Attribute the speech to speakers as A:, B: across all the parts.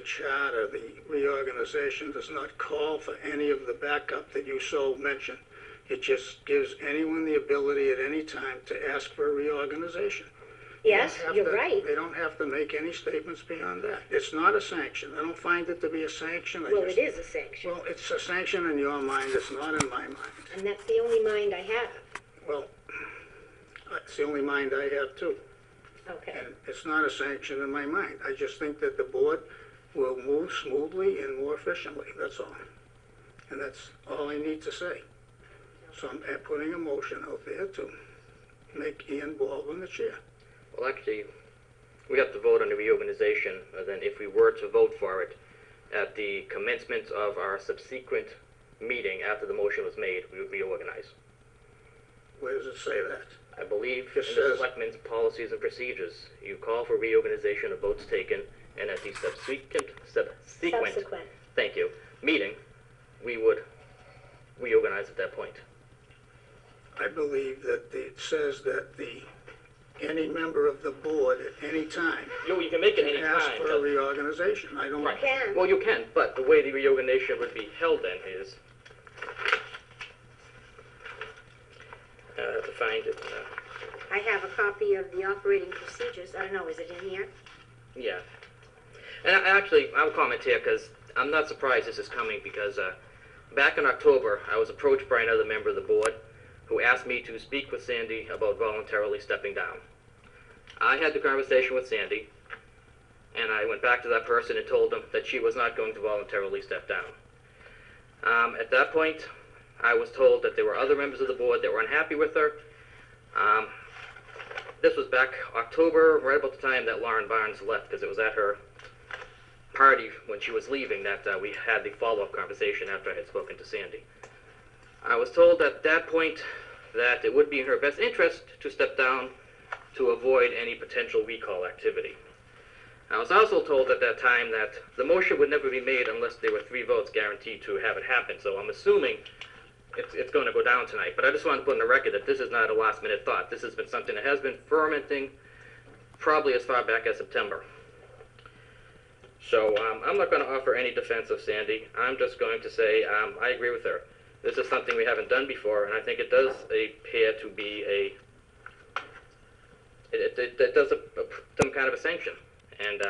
A: charter, the reorganization does not call for any of the backup that you so mentioned. It just gives anyone the ability at any time to ask for a reorganization.
B: Yes, you're right.
A: They don't have to make any statements beyond that. It's not a sanction. I don't find it to be a sanction.
B: Well, it is a sanction.
A: Well, it's a sanction in your mind. It's not in my mind.
B: And that's the only mind I have.
A: Well, it's the only mind I have too.
B: Okay.
A: And it's not a sanction in my mind. I just think that the board will move smoothly and more efficiently. That's all. And that's all I need to say. So I'm putting a motion out there to make Ian Baldwin the chair.
C: Well, actually, we have to vote on the reorganization, and then if we were to vote for it at the commencement of our subsequent meeting after the motion was made, we would reorganize.
A: Where does it say that?
C: I believe in
A: It
C: the
A: says-
C: Selectmen's policies and procedures, you call for reorganization of votes taken, and at the subsequent, thank you, meeting, we would reorganize at that point.
A: I believe that it says that any member of the board at any time
C: You can make it any
A: can ask
C: time.
A: for a reorganization. I don't.
C: Right.
B: can.
C: Well, you can, but the way the reorganization would be held then is, I have to find it.
B: I have a copy of the operating procedures. I don't know, is it in here?
C: Yeah. And I'll comment here because I'm not surprised this is coming because back in October, I was approached by another member of the board who asked me to speak with Sandy about voluntarily stepping down. I had the conversation with Sandy, and I went back to that person and told them that she was not going to voluntarily step down. At that point, I was told that there were other members of the board that were unhappy with her. This was back October, right about the time that Lauren Barnes left, because it was at her party when she was leaving that we had the follow-up conversation after I had spoken to Sandy. I was told at that point that it would be in her best interest to step down to avoid any potential recall activity. I was also told at that time that the motion would never be made unless there were 3 votes guaranteed to have it happen. So I'm assuming it's going to go down tonight. But I just want to put on the record that this is not a last-minute thought. This has been something that has been fermenting probably as far back as September. So I'm not going to offer any defense of Sandy. I'm just going to say I agree with her. This is something we haven't done before, and I think it does appear to be some kind of a sanction. And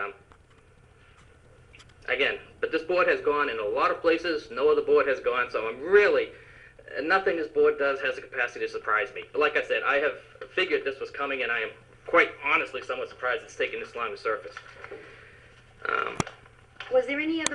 C: again, but this board has gone in a lot of places. No other board has gone, so I'm really, nothing this board does has the capacity to surprise me. But like I said, I have figured this was coming, and I am quite honestly somewhat surprised it's taken this long to surface.
B: Was there any other